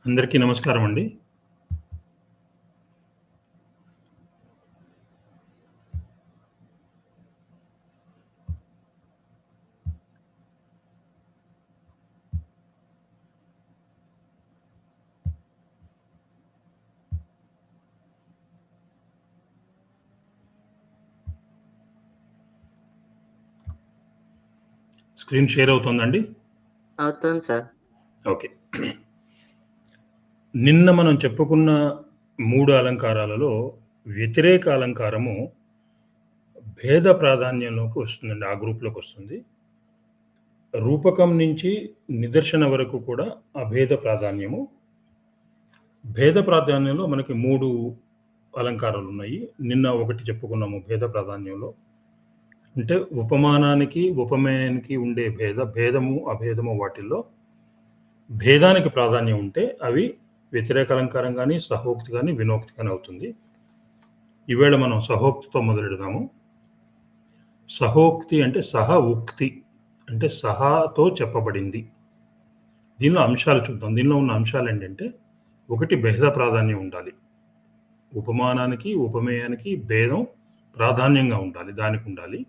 అందరికీ నమస్కారం అండి. స్క్రీన్ షేర్ అవుతుందండి? అవుతుంది సార్. ఓకే. నిన్న మనం చెప్పుకున్న 3 అలంకారాలలో వ్యతిరేక అలంకారము భేద ప్రాధాన్యంలోకి వస్తుందండి. ఆ గ్రూప్‌లోకి వస్తుంది. రూపకం నుంచి నిదర్శన వరకు కూడా అభేద ప్రాధాన్యము. భేద ప్రాధాన్యంలో మనకి 3 అలంకారాలున్నాయి. నిన్న ఒకటి చెప్పుకున్నాము భేద ప్రాధాన్యంలో. అంటే ఉపమానానికి, ఉపమేయానికి ఉండే భేదము, అభేదము వాటిల్లో భేదానికి ప్రాధాన్యం ఉంటే అవి వ్యతిరేక అలంకారం గాని, సహోక్తి గాని, వినోక్తి గాని అవుతుంది. ఈవేళ మనం సహోక్తితో మొదలెడదాము. సహోక్తి అంటే సహ ఉక్తి అంటే సహాతో చెప్పబడింది. దీనిలో అంశాలు చూద్దాం. దీనిలో ఉన్న అంశాలు ఏంటంటే, ఒకటి భేద ప్రాధాన్యం ఉండాలి. ఉపమానానికి, ఉపమేయానికి భేదం ప్రాధాన్యంగా ఉండాలి. దానికి ఉండాలి.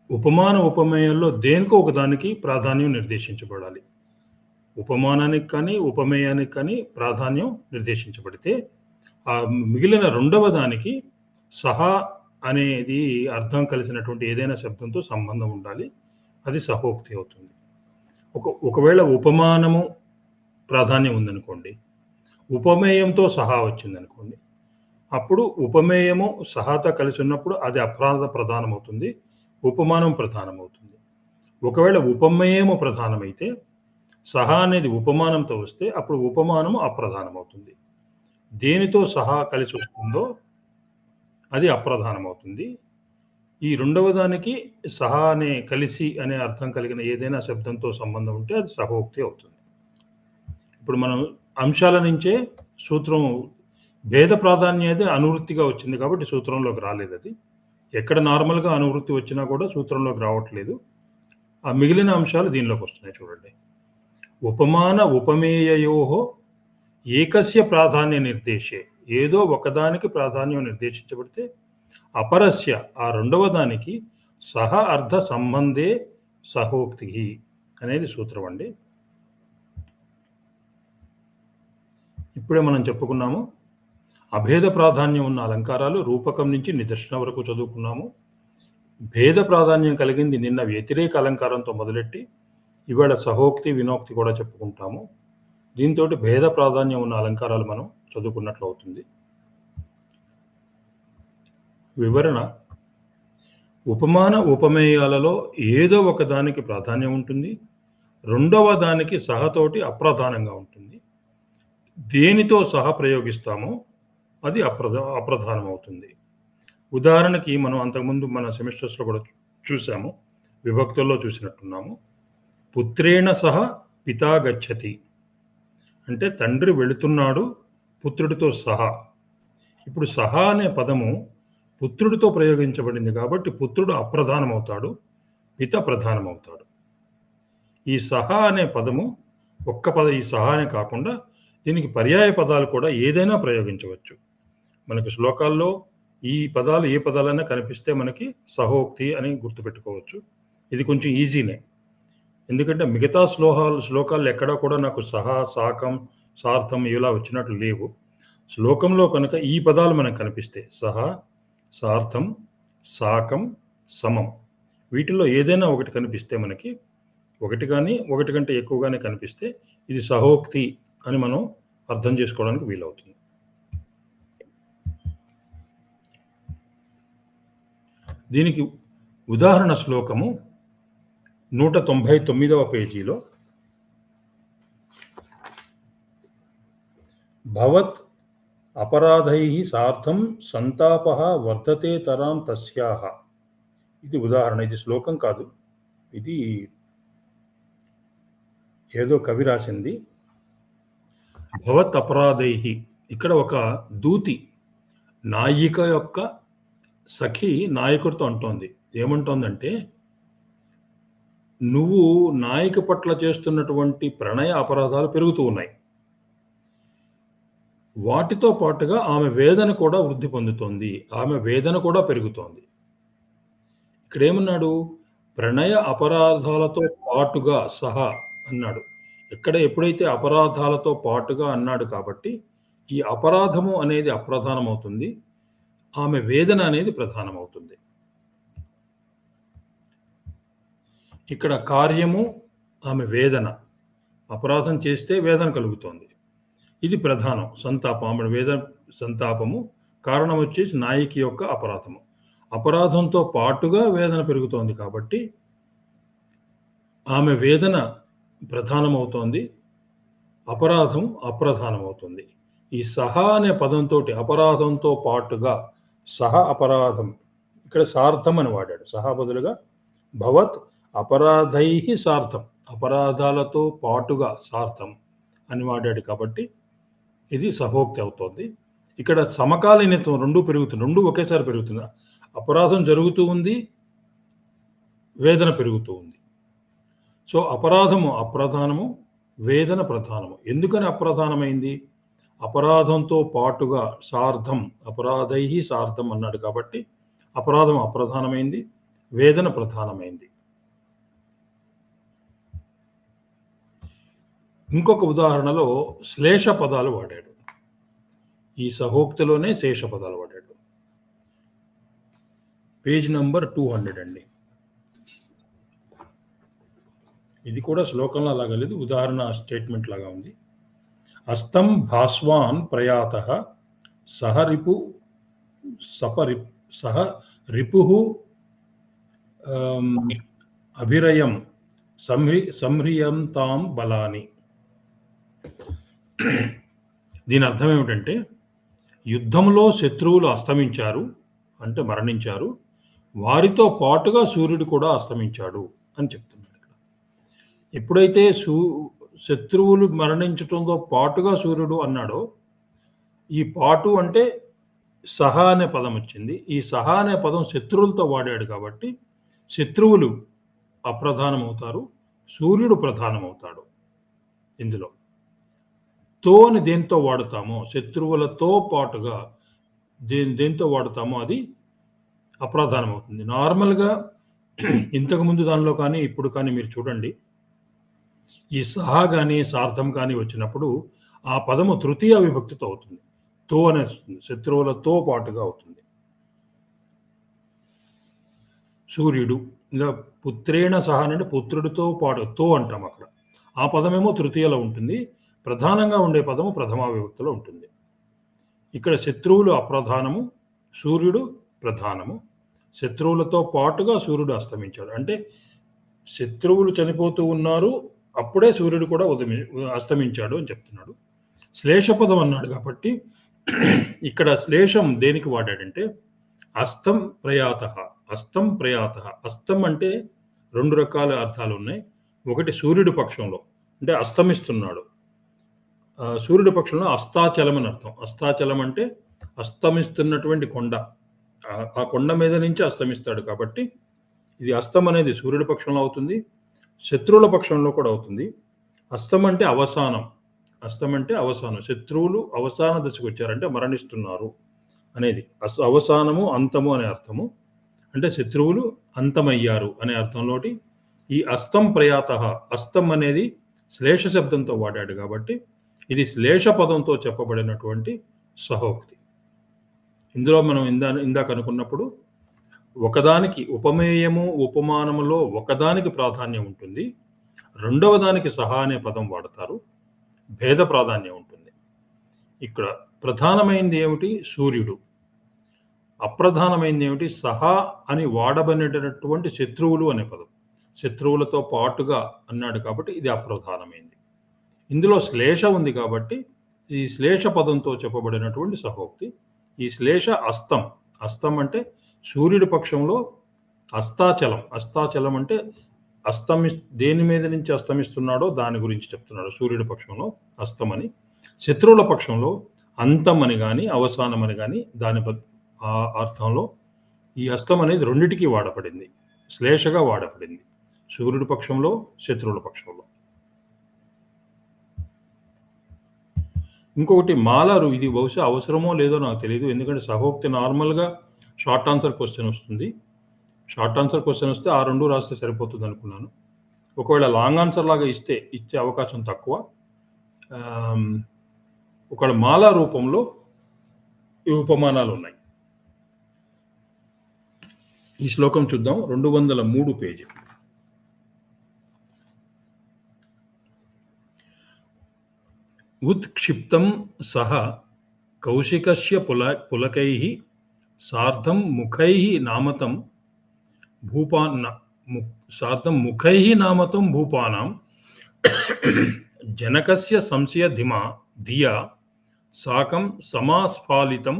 ఉపమాన ఉపమేయాల్లో దేనికో ఒకదానికి ప్రాధాన్యం నిర్దేశించబడాలి. ఉపమానానికి కానీ, ఉపమేయానికి కానీ ప్రాధాన్యం నిర్దేశించబడితే, ఆ మిగిలిన రెండవ దానికి సహా అనేది అర్థం కలిసినటువంటి ఏదైనా శబ్దంతో సంబంధం ఉండాలి. అది సహోక్తి అవుతుంది. ఒకవేళ ఉపమానము ప్రాధాన్యం ఉందనుకోండి, ఉపమేయంతో సహా వచ్చిందనుకోండి, అప్పుడు ఉపమేయము సహాతో కలిసి ఉన్నప్పుడు అది ప్రధానమవుతుంది. ఉపమానం ప్రధానమవుతుంది. ఒకవేళ ఉపమేయము ప్రధానమైతే సహా అనేది ఉపమానంతో వస్తే అప్పుడు ఉపమానము అప్రధానమవుతుంది. దేనితో సహా కలిసి వస్తుందో అది అప్రధానమవుతుంది. ఈ రెండవ దానికి సహా అనే కలిసి అనే అర్థం కలిగిన ఏదైనా శబ్దంతో సంబంధం ఉంటే అది సహోక్తి అవుతుంది. ఇప్పుడు మనం అంశాల నుంచే సూత్రం భేద ప్రాధాన్యత అనువృత్తిగా వచ్చింది కాబట్టి సూత్రంలోకి రాలేదు అది. ఎక్కడ నార్మల్‌గా అనువృత్తి వచ్చినా కూడా సూత్రంలోకి రావట్లేదు. ఆ మిగిలిన అంశాలు దీనిలోకి వస్తున్నాయి చూడండి. ఉపమాన ఉపమేయయోః ఏకస్య ప్రాధాన్య నిర్దేశే. ఏదో ఒకదానికి ప్రాధాన్యం నిర్దేశించబడితే అపరస్య ఆ రెండవ దానికి సహ అర్థ సంబంధే సహోక్తి అనేది సూత్రం అండి. ఇప్పుడే మనం చెప్పుకున్నాము. అభేద ప్రాధాన్యం ఉన్న అలంకారాలు రూపకం నుంచి నిదర్శనం వరకు చదువుకున్నాము. భేద ప్రాధాన్యం కలిగింది నిన్న వ్యతిరేక అలంకారంతో మొదలెట్టి ఇవాళ సహోక్తి, వినోక్తి కూడా చెప్పుకుంటాము. దీంతోటి భేద ప్రాధాన్యం ఉన్న అలంకారాలు మనం చదువుకున్నట్లు అవుతుంది. వివరణ: ఉపమాన ఉపమేయాలలో ఏదో ఒక దానికి ప్రాధాన్యం ఉంటుంది. రెండవ దానికి సహతోటి అప్రధానంగా ఉంటుంది. దేనితో సహా ప్రయోగిస్తామో అది అప్రధానం అవుతుంది. ఉదాహరణకి మనం అంతకుముందు మన సెమిస్టర్స్‌లో కూడా చూసాము. విభక్తుల్లో చూసినట్టున్నాము. పుత్రేణ సహ పితా గచ్చతి అంటే తండ్రి వెళుతున్నాడు పుత్రుడితో సహా. ఇప్పుడు సహా అనే పదము పుత్రుడితో ప్రయోగించబడింది కాబట్టి పుత్రుడు అప్రధానమవుతాడు, పిత ప్రధానమవుతాడు. ఈ సహా అనే పదము ఈ సహా అనే కాకుండా దీనికి పర్యాయ పదాలు కూడా ఏదైనా ప్రయోగించవచ్చు. మనకి శ్లోకాల్లో ఈ పదాలు ఏ పదాలైనా కనిపిస్తే మనకి సహోక్తి అని గుర్తుపెట్టుకోవచ్చు. ఇది కొంచెం ఈజీనే. ఎందుకంటే మిగతా శ్లోకాల్లో ఎక్కడా కూడా నాకు సహా, సాకం, సార్థం ఇలా వచ్చినట్లు లేవు. శ్లోకంలో కనుక ఈ పదాలు మనకు కనిపిస్తే సహా, సార్థం, సాకం, సమం వీటిల్లో ఏదైనా ఒకటి కనిపిస్తే మనకి ఒకటి కానీ ఒకటి కంటే ఎక్కువగానే కనిపిస్తే ఇది సహోక్తి అని మనం అర్థం చేసుకోవడానికి వీలవుతుంది. దీనికి ఉదాహరణ శ్లోకము 199వ పేజీలో భవత్ అపరాధైః సార్థం సంతాపః వర్ధతే తరాం తస్యాః. ఇది ఉదాహరణ. ఇది శ్లోకం కాదు, ఇది ఏదో కవి రాసింది. భవత్ అపరాధైః ఇక్కడ ఒక దూతి నాయిక యొక్క సఖి నాయకుడితో అంటోంది. ఏమంటోందంటే, నువ్వు నాయిక పట్ల చేస్తున్నటువంటి ప్రణయ అపరాధాలు పెరుగుతూ ఉన్నాయి. వాటితో పాటుగా ఆమె వేదన కూడా వృద్ధి పొందుతోంది. ఆమె వేదన కూడా పెరుగుతోంది. ఇక్కడేమన్నాడు? ప్రణయ అపరాధాలతో పాటుగా సహా అన్నాడు. ఎప్పుడైతే అపరాధాలతో పాటుగా అన్నాడు కాబట్టి, ఈ అపరాధము అనేది అప్రధానమవుతుంది. ఆమె వేదన అనేది ప్రధానమవుతుంది. ఇక్కడ కార్యము, ఆమె వేదన. అపరాధం చేస్తే వేదన కలుగుతోంది. ఇది ప్రధానం. సంతాపం, ఆమె వేదన సంతాపము కారణం వచ్చేసి నాయికి యొక్క అపరాధము. అపరాధంతో పాటుగా వేదన పెరుగుతోంది కాబట్టి ఆమె వేదన ప్రధానమవుతోంది, అపరాధం అప్రధానమవుతుంది. ఈ సహా అనే పదంతోటి అపరాధంతో పాటుగా సహ అపరాధం, ఇక్కడ సార్థం అని వాడాడు. సహా బదులుగా భవత్ అపరాధై సార్థం, అపరాధాలతో పాటుగా సార్థం అని వాడాడు కాబట్టి ఇది సహోక్తి అవుతోంది. ఇక్కడ సమకాలీనత్వం రెండు పెరుగుతుంది, రెండు ఒకేసారి పెరుగుతుంది. అపరాధం జరుగుతూ ఉంది, వేదన పెరుగుతూ ఉంది. సో అపరాధము అప్రధానము, వేదన ప్రధానము. ఎందుకని అప్రధానమైంది? అపరాధంతో పాటుగా సార్థం, అపరాధై సార్థం అన్నాడు కాబట్టి అపరాధం అప్రధానమైంది, వేదన ప్రధానమైంది. ఇంకొక ఉదాహరణలో శ్లేష పదాలు వాడాడు. ఈ సహోక్తిలోనే శేష పదాలు వాడాడు. పేజ్ నంబర్ 200 అండి. ఇది కూడా శ్లోకంలో లాగా లేదు, ఉదాహరణ స్టేట్మెంట్ లాగా ఉంది. అస్తం భాస్వాన్ ప్రయాతః సహ రిపు అభిరయం సంహ్రియంతాం బలాని. దీని అర్థం ఏమిటంటే, యుద్ధంలో శత్రువులు అస్తమించారు అంటే మరణించారు, వారితో పాటుగా సూర్యుడు కూడా అస్తమించాడు అని చెప్తున్నాడు. ఇక్కడ ఎప్పుడైతే శత్రువులు మరణించడంతో పాటుగా సూర్యుడు అన్నాడో, ఈ పాటు అంటే సహా అనే పదం వచ్చింది. ఈ సహా అనే పదం శత్రువులతో వాడాడు కాబట్టి శత్రువులు అప్రధానమవుతారు, సూర్యుడు ప్రధానమవుతాడు. ఇందులో తో అని దేంతో వాడుతామో, శత్రువులతో పాటుగా దేంతో వాడుతామో అది అప్రధానమవుతుంది. నార్మల్గా ఇంతకుముందు దానిలో కానీ ఇప్పుడు కానీ మీరు చూడండి, ఈ సహా కానీ సార్థం కానీ వచ్చినప్పుడు ఆ పదము తృతీయ విభక్తితో అవుతుంది. తో అని వస్తుంది, శత్రువులతో పాటుగా అవుతుంది. సూర్యుడు, ఇలా పుత్రేణ సహా అంటే పుత్రుడితో పాటు తో అంటాం అక్కడ. ఆ పదమేమో తృతీయలో ఉంటుంది, ప్రధానంగా ఉండే పదము ప్రథమా విభక్తిలో ఉంటుంది. ఇక్కడ శత్రువులు అప్రధానము, సూర్యుడు ప్రధానము. శత్రువులతో పాటుగా సూర్యుడు అస్తమించాడు అంటే శత్రువులు చనిపోతూ ఉన్నారు, అప్పుడే సూర్యుడు కూడా అస్తమించాడు అని చెప్తున్నాడు. శ్లేషపదం అన్నాడు కాబట్టి ఇక్కడ శ్లేషం దేనికి వాడాడంటే అస్తం ప్రయాత. అస్తం ప్రయాత, అస్తం అంటే రెండు రకాల అర్థాలు ఉన్నాయి. ఒకటి సూర్యుడి పక్షంలో అంటే అస్తమిస్తున్నాడు, సూర్యుడి పక్షంలో అస్తాచలం అని అర్థం. అస్తాచలం అంటే అస్తమిస్తున్నటువంటి కొండ, ఆ కొండ మీద నుంచి అస్తమిస్తాడు కాబట్టి ఇది అస్తం అనేది సూర్యుడి పక్షంలో అవుతుంది, శత్రువుల పక్షంలో కూడా అవుతుంది. అస్తం అంటే అవసానం, అస్తం అంటే అవసానం, శత్రువులు అవసాన దశకు వచ్చారంటే మరణిస్తున్నారు అనేది. అవసానము అంతము అనే అర్థము, అంటే శత్రువులు అంతమయ్యారు అనే అర్థంలోటి ఈ అస్తం ప్రయాత, అస్తం అనేది శ్లేష శబ్దంతో వాడాడు కాబట్టి ఇది శ్లేష పదంతో చెప్పబడినటువంటి సహోక్తి. ఇందులో మనం ఇందాక అనుకున్నప్పుడు ఒకదానికి ఉపమేయము ఉపమానములో ఒకదానికి ప్రాధాన్యం ఉంటుంది, రెండవ దానికి సహా అనే పదం వాడతారు, భేద ప్రాధాన్యం ఉంటుంది. ఇక్కడ ప్రధానమైంది ఏమిటి? సూర్యుడు. అప్రధానమైంది ఏమిటి? సహా అని వాడబడినటువంటి శత్రువులు అనే పదం. శత్రువులతో పాటుగా అన్నాడు కాబట్టి ఇది అప్రధానమైంది. ఇందులో శ్లేష ఉంది కాబట్టి ఈ శ్లేష పదంతో చెప్పబడినటువంటి సహోక్తి. ఈ శ్లేష అస్తం, అస్తం అంటే సూర్యుడి పక్షంలో అస్తాచలం. అస్తాచలం అంటే దేని మీద నుంచి అస్తమిస్తున్నాడో దాని గురించి చెప్తున్నాడు. సూర్యుడి పక్షంలో అస్తమని, శత్రువుల పక్షంలో అంతం అని కానీ అవసానం అని కానీ దాని ఆ అర్థంలో ఈ అస్తం అనేది రెండిటికి వాడబడింది, శ్లేషగా వాడబడింది. సూర్యుడి పక్షంలో, శత్రువుల పక్షంలో. ఇంకొకటి మాలారు, ఇది బహుశా అవసరమో లేదో నాకు తెలీదు. ఎందుకంటే సహోక్తి నార్మల్‌గా షార్ట్ ఆన్సర్ క్వెషన్ వస్తుంది. షార్ట్ ఆన్సర్ క్వెషన్ వస్తే ఆ 2 రాస్తే సరిపోతుందనుకున్నాను. ఒకవేళ లాంగ్ ఆన్సర్ లాగా ఇచ్చే అవకాశం తక్కువ. ఒకవేళ మాలా రూపంలో ఈ ఉపమానాలున్నాయి. ఈ శ్లోకం చూద్దాం. 203 పేజీ. ఉత్క్షిప్తం సహ కౌశికస్య పులకైః సార్ధం ముఖైః నామతం భూపానాం జనకస్య సంశయ ధియా సాకం సమాస్ఫాలితం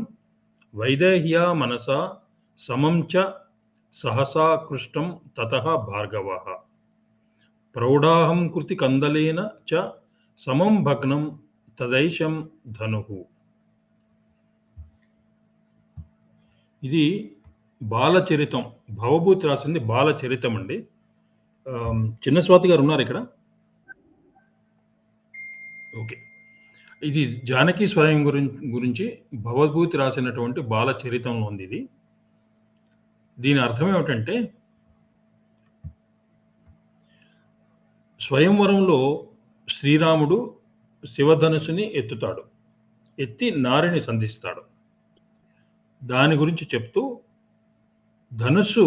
వైదేహ్యా మనసా సమం చ సహసా కృష్టం తతః భార్గవః ప్రౌఢాహం కృతి కందలేన చ సమం భగ్నం తదైషం ధనుః. ఇది బాలచరితం. భవభూతి రాసింది బాలచరితం అండి. చిన్న స్వాతి గారు ఉన్నారు ఇక్కడ? ఓకే. ఇది జానకి స్వయం గురించి భవభూతి రాసినటువంటి బాలచరితంలో ఉంది ఇది. దీని అర్థం ఏమిటంటే, స్వయంవరంలో శ్రీరాముడు శివధనుసుని ఎత్తుతాడు. ఎత్తి నారిని సంధిస్తాడు. దాని గురించి చెప్తూ, ధనుస్సు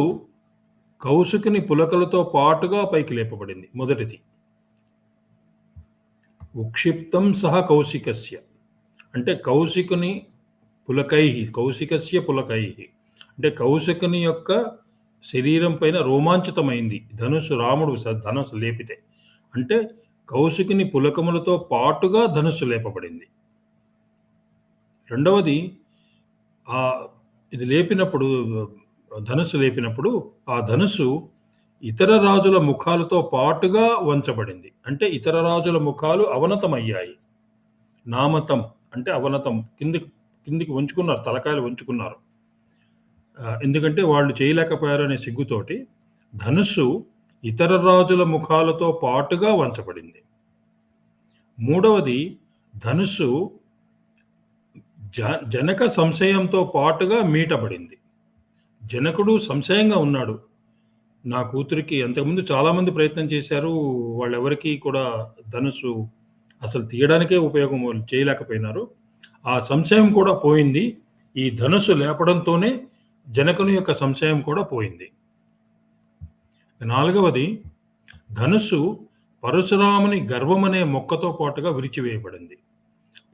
కౌశికుని పులకలతో పాటుగా పైకి లేపబడింది. మొదటిది ఉక్షిప్తం సహ కౌశికస్య, అంటే కౌశికుని కౌశికస్య పులకైః, అంటే కౌశికుని యొక్క శరీరం పైన రోమాంచితమైంది ధనుస్సు. రాముడు ధనుస్సు లేపితే, అంటే కౌశికుని పులకములతో పాటుగా ధనుస్సు లేపబడింది. రెండవది, ఇది లేపినప్పుడు, ధనుస్సు లేపినప్పుడు ఆ ధనుస్సు ఇతర రాజుల ముఖాలతో పాటుగా వంచబడింది. అంటే ఇతర రాజుల ముఖాలు అవనతమయ్యాయి. నామతం అంటే అవనతం, కిందికి వంచుకున్నారు, తలకాయలు వంచుకున్నారు. ఎందుకంటే వాళ్ళు చేయలేకపోయారనే సిగ్గుతోటి ధనుస్సు ఇతర రాజుల ముఖాలతో పాటుగా వంచబడింది. మూడవది, ధనుస్సు జనక సంశయంతో పాటుగా మీటబడింది. జనకుడు సంశయంగా ఉన్నాడు. నా కూతురికి అంతకుముందు చాలామంది ప్రయత్నం చేశారు, వాళ్ళెవరికీ కూడా ధనుస్సు అసలు తీయడానికే ఉపయోగం చేయలేకపోయినారు. ఆ సంశయం కూడా పోయింది. ఈ ధనుస్సు లేపడంతోనే జనకుని యొక్క సంశయం కూడా పోయింది. నాలుగవది, ధనుస్సు పరశురాముని గర్వం అనే మొక్కతో పాటుగా విరిచివేయబడింది.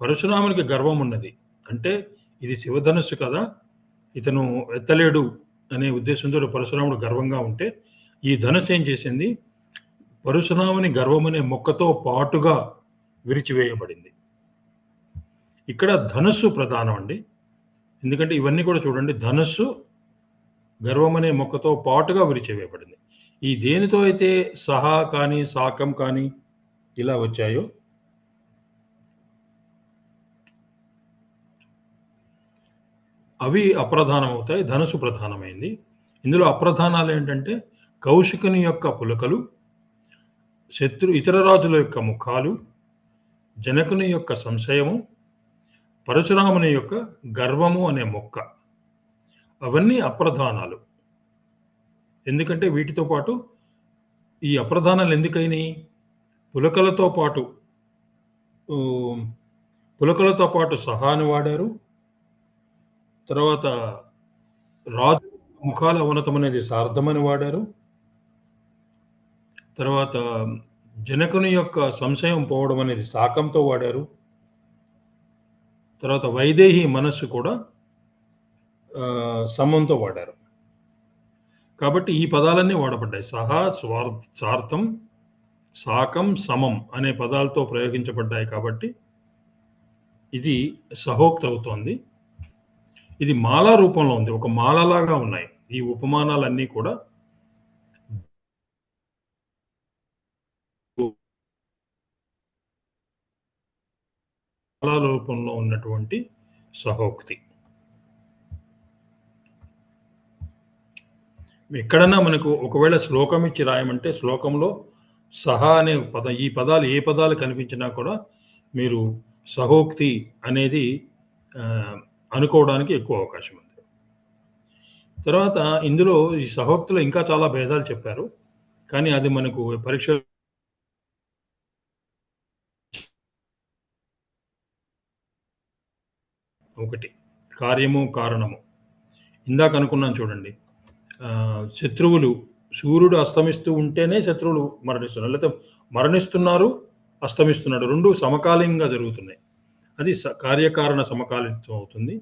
పరశురామునికి గర్వం ఉన్నది, అంటే ఇది శివధనుస్సు కదా, ఇతను ఎత్తలేడు అనే ఉద్దేశంతో పరశురాముడు గర్వంగా ఉంటే, ఈ ధనుస్సు ఏం చేసింది, పరశురాముని గర్వం అనే మొక్కతో పాటుగా విరిచివేయబడింది. ఇక్కడ ధనుస్సు ప్రధానం అండి. ఎందుకంటే ఇవన్నీ కూడా చూడండి, ధనుస్సు గర్వం అనే మొక్కతో పాటుగా విరిచివేయబడింది. ఈ దేనితో అయితే సహా కానీ సాకం కానీ ఇలా వచ్చాయో, అవి అప్రధానం అవుతాయి, ధనుసు ప్రధానమైంది. ఇందులో అప్రధానాలు ఏంటంటే కౌశికుని యొక్క పులకలు, ఇతర రాజుల యొక్క ముఖాలు, జనకుని యొక్క సంశయము, పరశురాముని యొక్క గర్వము అనే మొక్క, అవన్నీ అప్రధానాలు. ఎందుకంటే వీటితో పాటు ఈ అప్రధానాలు ఎందుకైనాయి, పులకలతో పాటు సహాని వాడారు. తర్వాత రాజు ముఖాల అవనతం అనేది సార్థమని వాడారు. తర్వాత జనకుని యొక్క సంశయం పోవడం అనేది సాకంతో వాడారు. తర్వాత వైదేహి మనస్సు కూడా సమంతో వాడారు. కాబట్టి ఈ పదాలన్నీ వాడబడ్డాయి. సహా, సార్థం, సాకం, సమం అనే పదాలతో ప్రయోగించబడ్డాయి. కాబట్టి ఇది సహోక్తి అవుతోంది. ఇది మాలా రూపంలో ఉంది, ఒక మాలలాగా ఉన్నాయి ఈ ఉపమానాలన్నీ కూడా. మాలా రూపంలో ఉన్నటువంటి సహోక్తి. ఎక్కడన్నా మనకు ఒకవేళ శ్లోకం ఇచ్చి రాయమంటే శ్లోకంలో సహా అనే పదం, ఈ పదాలు ఏ పదాలు కనిపించినా కూడా మీరు సహోక్తి అనేది అనుకోవడానికి ఎక్కువ అవకాశం ఉంది. తర్వాత ఇందులో ఈ సహోక్తిలో ఇంకా చాలా భేదాలు చెప్పారు. కానీ అది మనకు పరీక్ష ఒకటి కార్యము, కారణము. ఇందాక అనుకున్నాను చూడండి. శత్రువులు సూర్యుడు అస్తమిస్తూ ఉంటేనే శత్రువులు మరణిస్తున్నారు. లేకపోతే మరణిస్తున్నారు, అస్తమిస్తున్నాడు. 2 సమకాలీనంగా జరుగుతున్నాయి. అది కార్యకారణ సమకాలిత్వం అవుతుంది.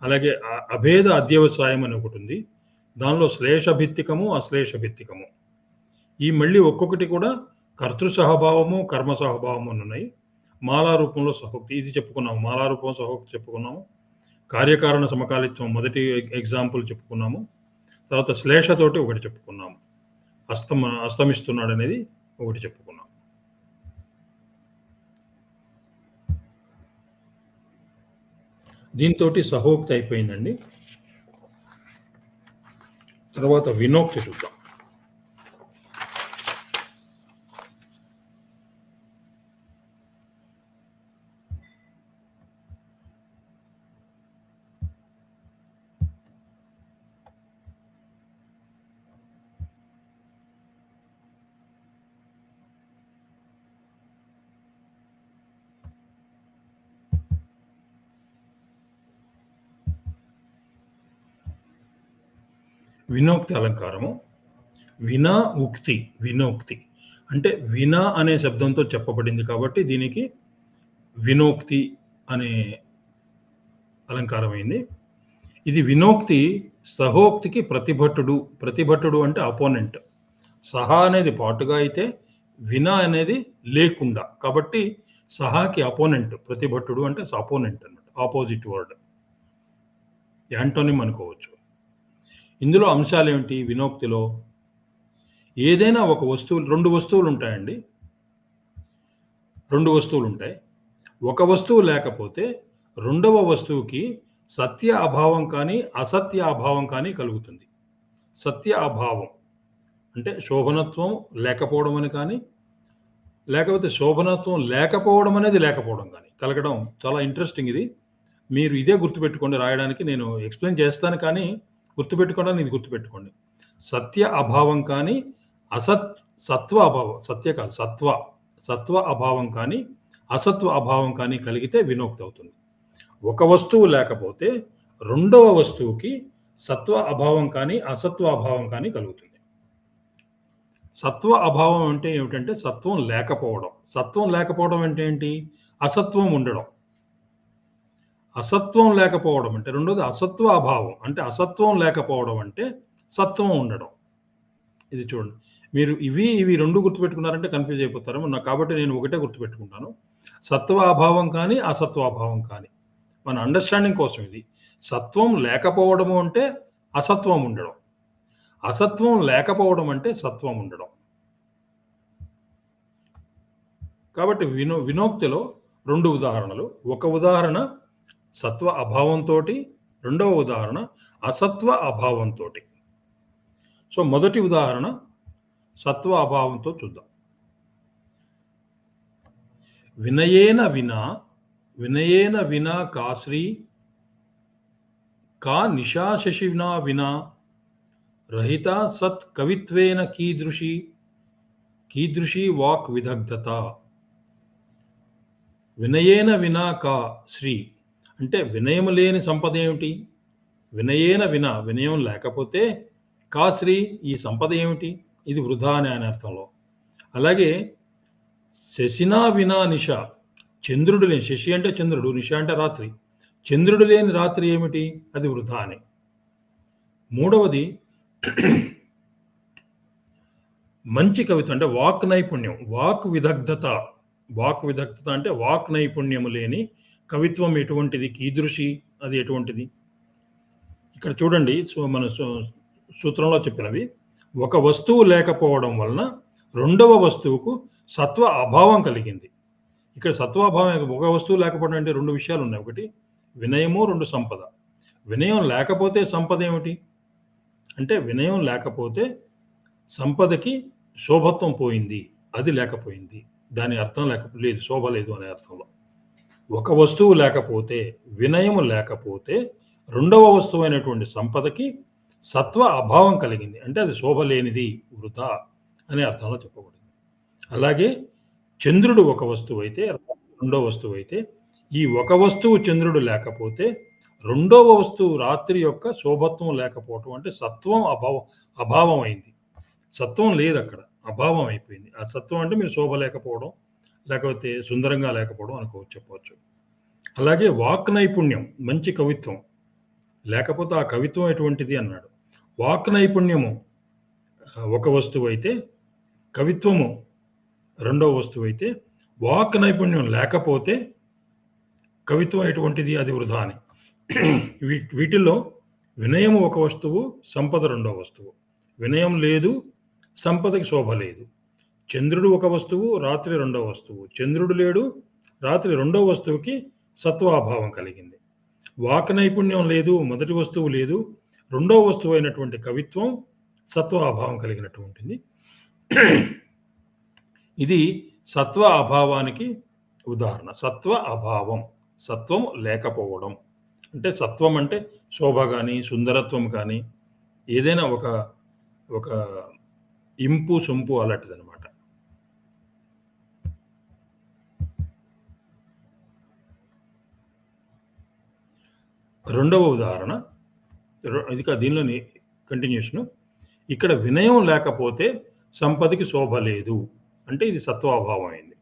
అలాగే అభేద అధ్యవసాయం అని ఒకటి ఉంది. దానిలో శ్లేషభిత్తికము, అశ్లేషభిత్తికము. ఈ మళ్ళీ ఒక్కొక్కటి కూడా కర్తృ సహభావము, కర్మ సహభావము అని ఉన్నాయి. మాలా రూపంలో సహోక్తి ఇది చెప్పుకున్నాము. మాలా రూపం సహోక్తి చెప్పుకున్నాము. కార్యకారణ సమకాలిత్వం మొదటి ఎగ్జాంపుల్ చెప్పుకున్నాము. తర్వాత శ్లేషతోటి ఒకటి చెప్పుకున్నాము. అస్తమిస్తున్నాడు అనేది ఒకటి చెప్పుకున్నాం. దీంతో సహోక్తి అయిపోయిందండి. తర్వాత వినోక్తి చూద్దాం. వినోక్తి అలంకారము. వినా ఉక్తి, వినోక్తి అంటే వినా అనే శబ్దంతో చెప్పబడింది కాబట్టి దీనికి వినోక్తి అనే అలంకారమైంది. ఇది వినోక్తి సహోక్తికి ప్రతిభట్టుడు అంటే అపోనెంట్. సహా అనేది పాటుగా అయితే వినా అనేది లేకుండా, కాబట్టి సహాకి అపోనెంట్, ప్రతిభట్టుడు అంటే అపోనెంట్ అన్నమాట, ఆపోజిట్ వర్డ్, యాంటోనిమ్ అనుకోవచ్చు. ఇందులో అంశాలు ఏమిటి? వినోక్తిలో ఏదైనా ఒక వస్తువు, 2 వస్తువులు ఉంటాయండి. 2 వస్తువులు ఉంటాయి. ఒక వస్తువు లేకపోతే రెండవ వస్తువుకి సత్య అభావం కానీ అసత్య అభావం కానీ కలుగుతుంది. సత్య అభావం అంటే శోభనత్వం లేకపోవడం అని కానీ, లేకపోతే శోభనత్వం లేకపోవడం అనేది లేకపోవడం కానీ కలగడం. చాలా ఇంట్రెస్టింగ్ ఇది. మీరు ఇదే గుర్తుపెట్టుకోండి. రాయడానికి నేను ఎక్స్ప్లెయిన్ చేస్తాను, కానీ గుర్తుపెట్టుకోవడానికి ఇది గుర్తుపెట్టుకోండి. సత్య అభావం కానీ సత్వ అభావం, సత్య కాదు సత్వ అభావం కానీ అసత్వ అభావం కానీ కలిగితే వినోక్తి అవుతుంది. ఒక వస్తువు లేకపోతే రెండవ వస్తువుకి సత్వ అభావం కానీ అసత్వ అభావం కానీ కలుగుతుంది. సత్వ అభావం అంటే ఏమిటంటే సత్వం లేకపోవడం. సత్వం లేకపోవడం అంటే ఏంటి? అసత్వం ఉండడం. అసత్వం లేకపోవడం అంటే రెండోది అసత్వ అభావం అంటే అసత్వం లేకపోవడం అంటే సత్వం ఉండడం. ఇది చూడండి, మీరు ఇవి 2 గుర్తుపెట్టుకున్నారంటే కన్ఫ్యూజ్ అయిపోతారు. కాబట్టి నేను ఒకటే గుర్తుపెట్టుకుంటాను, సత్వ అభావం కానీ అసత్వ అభావం కానీ. మన అండర్స్టాండింగ్ కోసం ఇది. సత్వం లేకపోవడము అంటే అసత్వం ఉండడం, అసత్వం లేకపోవడం అంటే సత్వం ఉండడం. కాబట్టి వినోక్తిలో 2 ఉదాహరణలు. ఒక ఉదాహరణ సత్వ అభావంతో, రెండవ ఉదాహరణ అసత్వ అభావంతో. సో మొదటి ఉదాహరణ సత్వ అభావంతో చూద్దాం. వినయేన వినా కాశ్రీ కా నిశా శశివినా వినా రహిత సత్ కవిత్వేన కీదృశీ వాక్ విదగ్ధత. వినయేన వినా కా శ్రీ అంటే వినయం లేని సంపద ఏమిటి? వినయేన వినా వినయం లేకపోతే కా శ్రీ ఈ సంపద ఏమిటి? ఇది వృధా అనే అర్థంలో. అలాగే శశినా వినా నిశ చంద్రుడు లేని, శశి అంటే చంద్రుడు, నిశ అంటే రాత్రి, చంద్రుడు లేని రాత్రి ఏమిటి? అది వృధా అని. మూడవది మంచి కవిత్వం అంటే వాక్ నైపుణ్యం, వాక్ విదగ్ధత అంటే వాక్ నైపుణ్యము లేని కవిత్వం ఎటువంటిది? కీదృశి అది ఎటువంటిది? ఇక్కడ చూడండి, మన సూత్రంలో చెప్పినవి. ఒక వస్తువు లేకపోవడం వలన రెండవ వస్తువుకు సత్వ అభావం కలిగింది. ఇక్కడ సత్వాభావం, ఒక వస్తువు లేకపోవడం అంటే 2 విషయాలు ఉన్నాయి. ఒకటి వినయము, 2 సంపద. వినయం లేకపోతే సంపద ఏమిటి అంటే వినయం లేకపోతే సంపదకి శోభత్వం పోయింది. అది లేకపోయింది. దాని అర్థం లేదు. శోభ లేదు అనే అర్థంలో. ఒక వస్తువు లేకపోతే, వినయము లేకపోతే, రెండవ వస్తువైనటువంటి సంపదకి సత్వ అభావం కలిగింది. అంటే అది శోభ లేనిది, వృథా అనే అర్థంలో చెప్పబడింది. అలాగే చంద్రుడు ఒక వస్తువైతే, రెండో వస్తువైతే, ఈ ఒక వస్తువు చంద్రుడు లేకపోతే, రెండవ వస్తువు రాత్రి యొక్క శోభత్వం లేకపోవటం అంటే సత్వం అభావం అయింది. సత్వం లేదక్కడ. అభావం అయిపోయింది. ఆ సత్వం అంటే మీరు శోభ లేకపోవడం, లేకపోతే సుందరంగా లేకపోవడం చెప్పవచ్చు. అలాగే వాక్ నైపుణ్యం, మంచి కవిత్వం లేకపోతే ఆ కవిత్వం ఎటువంటిది అన్నాడు. వాక్ నైపుణ్యము ఒక వస్తువైతే, కవిత్వము రెండో వస్తువైతే, వాక్ నైపుణ్యం లేకపోతే కవిత్వం ఎటువంటిది, అది వృధా అని. వీటిల్లో వినయము ఒక వస్తువు, సంపద రెండో వస్తువు. వినయం లేదు, సంపదకి శోభ లేదు. చంద్రుడు ఒక వస్తువు, రాత్రి రెండో వస్తువు. చంద్రుడు లేడు, రాత్రి రెండో వస్తువుకి సత్వాభావం కలిగింది. వాక్ నైపుణ్యం లేదు, మొదటి వస్తువు లేదు, రెండో వస్తువు అయినటువంటి కవిత్వం సత్వాభావం కలిగినటువంటిది. ఇది సత్వ అభావానికి ఉదాహరణ. సత్వ అభావం, సత్వం లేకపోవడం. అంటే సత్వం అంటే శోభ కానీ, సుందరత్వం కానీ, ఏదైనా ఒక ఇంపు సొంపు అలాంటిదనమాట. రెండవ ఉదాహరణ, ఇది దీనిలోని కంటిన్యూషను. ఇక్కడ వినయం లేకపోతే సంపదకి శోభ లేదు. అంటే ఇది సత్వాభావం అయింది.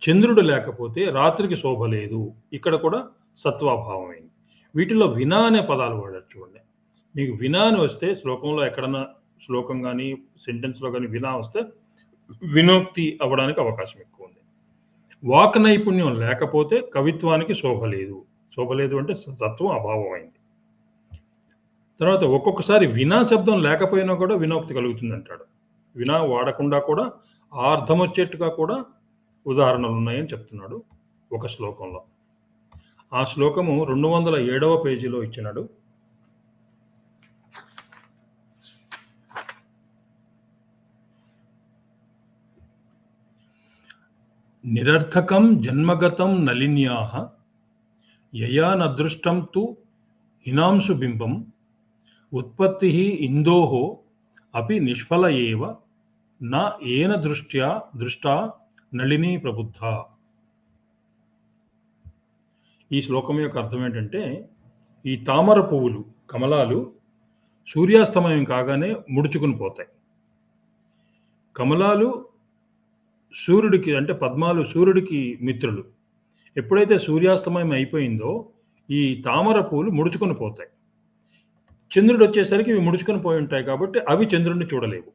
చంద్రుడు లేకపోతే రాత్రికి శోభ లేదు. ఇక్కడ కూడా సత్వాభావం అయింది. వీటిలో వినా అనే పదాలు వాడారు చూడండి. మీకు వినా అని వస్తే శ్లోకంలో ఎక్కడన్నా శ్లోకం కానీ సెంటెన్స్లో కానీ వినా వస్తే వినోక్తి అవ్వడానికి అవకాశం ఎక్కువ ఉంది. వాక్ నైపుణ్యం లేకపోతే కవిత్వానికి శోభ లేదు. శోభ లేదు అంటే సత్వం అభావం అయింది. తర్వాత ఒక్కొక్కసారి వినా శబ్దం లేకపోయినా కూడా వినోక్తి కలుగుతుంది అంటాడు. వినా వాడకుండా కూడా ఆ అర్థం వచ్చేట్టుగా కూడా ఉదాహరణలు ఉన్నాయని చెప్తున్నాడు ఒక శ్లోకంలో. ఆ శ్లోకము 207వ పేజీలో ఇచ్చినాడు. నిరర్థకం జన్మగతం నలిన్యాః యయా నదృష్టం తు హినాంశు బింబం ఉత్పత్తిః ఇందోః అపి నిష్ఫల ఏవ న ఏన దృష్టా నళినీ ప్రబుద్ధ. ఈ శ్లోకం యొక్క అర్థం ఏంటంటే, ఈ తామర పువ్వులు, కమలాలు సూర్యాస్తమయం కాగానే ముడుచుకుని పోతాయి. కమలాలు సూర్యుడికి, అంటే పద్మాలు సూర్యుడికి మిత్రులు. ఎప్పుడైతే సూర్యాస్తమయం అయిపోయిందో ఈ తామర పువ్వులు ముడుచుకొని పోతాయి. చంద్రుడు వచ్చేసరికి ఇవి ముడుచుకొని పోయి ఉంటాయి కాబట్టి అవి చంద్రుడిని చూడలేవు.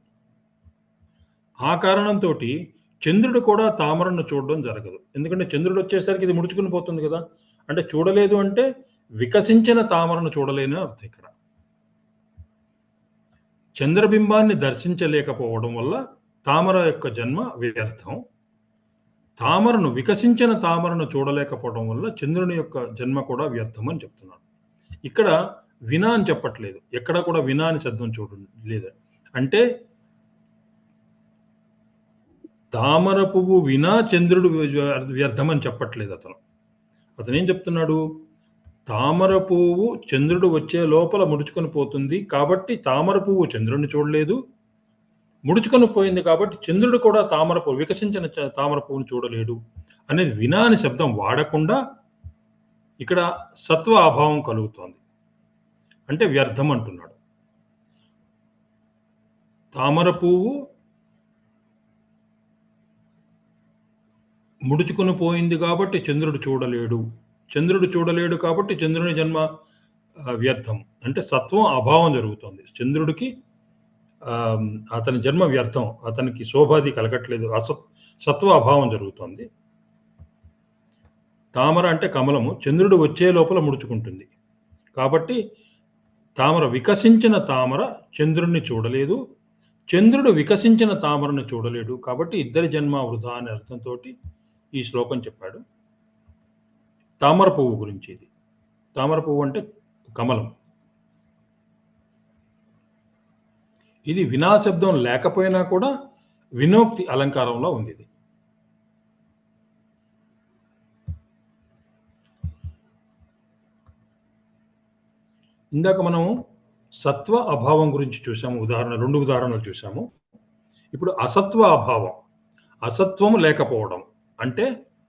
ఆ కారణంతో చంద్రుడు కూడా తామరను చూడడం జరగదు. ఎందుకంటే చంద్రుడు వచ్చేసరికి ఇది ముడుచుకుని పోతుంది కదా. అంటే చూడలేదు అంటే వికసించిన తామరను చూడలేని అర్థం ఇక్కడ. చంద్రబింబాన్ని దర్శించలేకపోవడం వల్ల తామర యొక్క జన్మ వ్యర్థం. తామరను, వికసించిన తామరను చూడలేకపోవడం వల్ల చంద్రుని యొక్క జన్మ కూడా వ్యర్థం అని చెప్తున్నాడు. ఇక్కడ వినా అని చెప్పట్లేదు. ఎక్కడ కూడా వినా అని శబ్దం లేదు. అంటే తామర పువ్వు వినా చంద్రుడు వ్యర్థం అని చెప్పట్లేదు అతను ఏం చెప్తున్నాడు, తామర పువ్వు చంద్రుడు వచ్చే లోపల ముడుచుకొని పోతుంది కాబట్టి తామర పువ్వు చంద్రుడిని చూడలేదు. ముడుచుకొని పోయింది కాబట్టి చంద్రుడు కూడా తామర పువ్వు, వికసించిన తామర పువ్వును చూడలేడు అనేది వినా అని శబ్దం వాడకుండా ఇక్కడ సత్వ అభావం కలుగుతోంది. అంటే వ్యర్థం అంటున్నాడు. తామర పువ్వు ముడుచుకొని పోయింది కాబట్టి చంద్రుడు చూడలేడు. చంద్రుడు చూడలేడు కాబట్టి చంద్రుని జన్మ వ్యర్థం. అంటే సత్వం అభావం జరుగుతుంది. చంద్రుడికి అతని జన్మ వ్యర్థం, అతనికి శోభాది కలగట్లేదు, సత్వ అభావం జరుగుతుంది. తామర అంటే కమలము చంద్రుడు వచ్చే లోపల ముడుచుకుంటుంది కాబట్టి తామర, వికసించిన తామర చంద్రుడిని చూడలేదు, చంద్రుడు వికసించిన తామరను చూడలేడు కాబట్టి ఇద్దరి జన్మ వృధా అనే అర్థంతో ఈ శ్లోకం చెప్పాడు. తామర పువ్వు గురించి ఇది. తామర పువ్వు అంటే కమలం. ఇది వినా శబ్దం లేకపోయినా కూడా వినోక్తి అలంకారంలో ఉంది ఇది. ఇందాక మనం సత్వ అభావం గురించి చూసాము. రెండు ఉదాహరణలు చూసాము. ఇప్పుడు అసత్వ అభావం. అసత్వం లేకపోవడం అంటే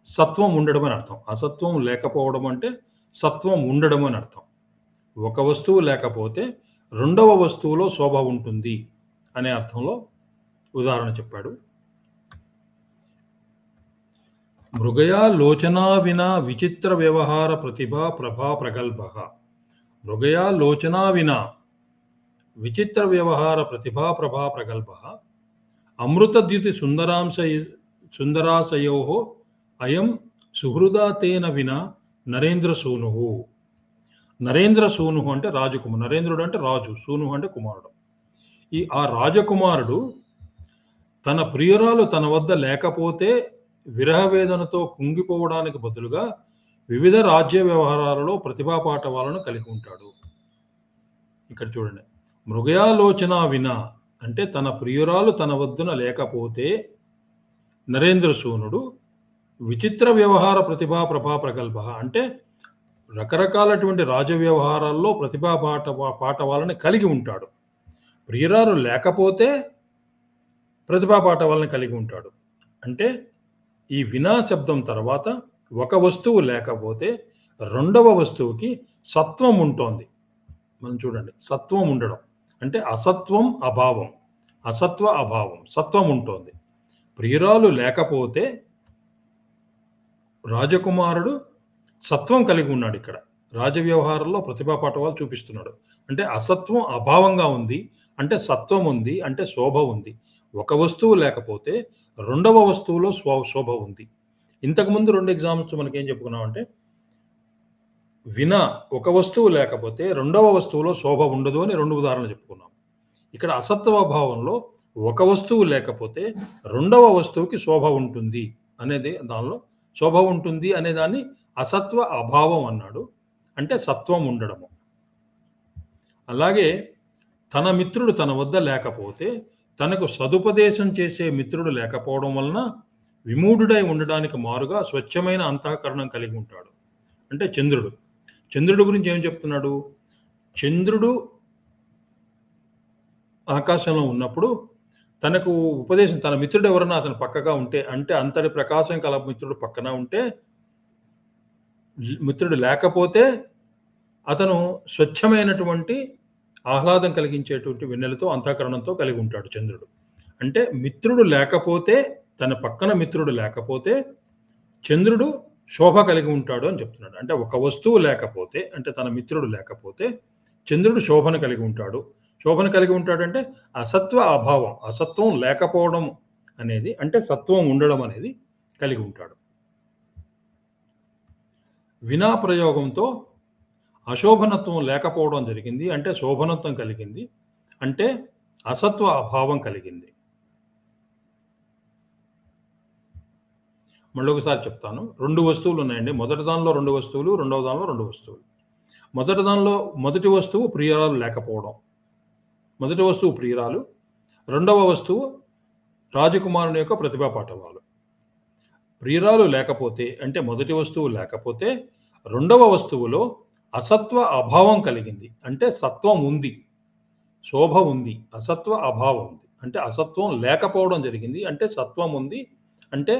సత్వం ఉండడం అని అర్థం. అసత్వం లేకపోవడం అంటే సత్వం ఉండడం అని అర్థం. ఒక వస్తువు లేకపోతే రెండవ వస్తువులో శోభ ఉంటుంది అనే అర్థంలో ఉదాహరణ చెప్పాడు. మృగయా లోచనా వినా విచిత్ర వ్యవహార ప్రతిభా ప్రభా ప్రగల్భ. మృగయా లోచనా వినా విచిత్ర వ్యవహార ప్రతిభా ప్రభా ప్రగల్భ అమృతద్యుతి సుందరాశయో అయం సుహృదా తేన వినా నరేంద్ర సూను. నరేంద్ర సూను అంటే రాజకుమారు. నరేంద్రుడు అంటే రాజు, సూను అంటే కుమారుడు. ఆ రాజకుమారుడు తన ప్రియురాలు తన వద్ద లేకపోతే విరహవేదనతో కుంగిపోవడానికి బదులుగా వివిధ రాజ్య వ్యవహారాలలో ప్రతిభా పాఠవాలను కలిగి ఉంటాడు. ఇక్కడ చూడండి, మృగయాలోచన వినా అంటే తన ప్రియురాలు తన వద్దున లేకపోతే నరేంద్ర సూనుడు విచిత్ర వ్యవహార ప్రతిభా ప్రభా ప్రగల్భ అంటే రకరకాలటువంటి రాజ వ్యవహారాల్లో ప్రతిభా పాఠవాలని కలిగి ఉంటాడు. ప్రియురాలు లేకపోతే ప్రతిభా పాఠవాలని కలిగి ఉంటాడు. అంటే ఈ వినా శబ్దం తర్వాత ఒక వస్తువు లేకపోతే రెండవ వస్తువుకి సత్వం ఉంటుంది. మనం చూడండి, సత్వం ఉండడం అంటే అసత్వం అభావం, అసత్వ అభావం, సత్వం ఉంటుంది. ప్రియురాలు లేకపోతే రాజకుమారుడు సత్వం కలిగి ఉన్నాడు. ఇక్కడ రాజవ్యవహారంలో ప్రతిభా పాఠవాలు చూపిస్తున్నాడు. అంటే అసత్వం అభావంగా ఉంది అంటే సత్వం ఉంది అంటే శోభ ఉంది. ఒక వస్తువు లేకపోతే రెండవ వస్తువులో శోభ ఉంది. ఇంతకుముందు 2 ఎగ్జాంపుల్స్ మనకేం చెప్పుకున్నామంటే వినా ఒక వస్తువు లేకపోతే రెండవ వస్తువులో శోభ ఉండదు అని 2 ఉదాహరణలు చెప్పుకున్నాం. ఇక్కడ అసత్వ భావంలో ఒక వస్తువు లేకపోతే రెండవ వస్తువుకి శోభ ఉంటుంది అనేది, దానిలో శోభ ఉంటుంది అనే దాన్ని అసత్వ అభావం అన్నాడు. అంటే సత్వం ఉండడము. అలాగే తన మిత్రుడు తన వద్ద లేకపోతే తనకు సదుపదేశం చేసే మిత్రుడు లేకపోవడం వలన విమూఢుడై ఉండడానికి మారుగా స్వచ్ఛమైన అంతఃకరణం కలిగి ఉంటాడు. అంటే చంద్రుడు. చంద్రుడి గురించి ఏం చెప్తున్నాడు? చంద్రుడు ఆకాశంలో ఉన్నప్పుడు తనకు ఉపదేశం, తన మిత్రుడు ఎవరన్నా అతను పక్కగా ఉంటే, అంటే అంతటి ప్రకాశం కల మిత్రుడు పక్కన ఉంటే, మిత్రుడు లేకపోతే అతను స్వచ్ఛమైనటువంటి ఆహ్లాదం కలిగించేటువంటి వెన్నెలతో అంతఃకరణంతో కలిగి ఉంటాడు చంద్రుడు. అంటే మిత్రుడు లేకపోతే, తన పక్కన మిత్రుడు లేకపోతే చంద్రుడు శోభ కలిగి ఉంటాడు అని చెప్తున్నాడు. అంటే ఒక వస్తువు లేకపోతే, అంటే తన మిత్రుడు లేకపోతే చంద్రుడు శోభను కలిగి ఉంటాడు. శోభను కలిగి ఉంటాడంటే అసత్వ అభావం, అసత్వం లేకపోవడం అనేది అంటే సత్వం ఉండడం అనేది కలిగి ఉంటాడు. వినా ప్రయోగంతో అశోభనత్వం లేకపోవడం జరిగింది అంటే శోభనత్వం కలిగింది, అంటే అసత్వ అభావం కలిగింది. మళ్ళీ ఒకసారి చెప్తాను. 2 వస్తువులు ఉన్నాయండి. మొదటి దానిలో 2 వస్తువులు, రెండవ దానిలో 2 వస్తువులు. మొదటి దానిలో మొదటి వస్తువు ప్రియురాలు లేకపోవడం, మొదటి వస్తువు ప్రియురాలు, రెండవ వస్తువు రాజకుమారుని యొక్క ప్రతిభా పాఠవాలు. ప్రియురాలు లేకపోతే అంటే మొదటి వస్తువు లేకపోతే రెండవ వస్తువులో అసత్వ అభావం కలిగింది అంటే సత్వం ఉంది, శోభ ఉంది. అసత్వ అభావం ఉంది అంటే అసత్వం లేకపోవడం జరిగింది అంటే సత్వం ఉంది అంటే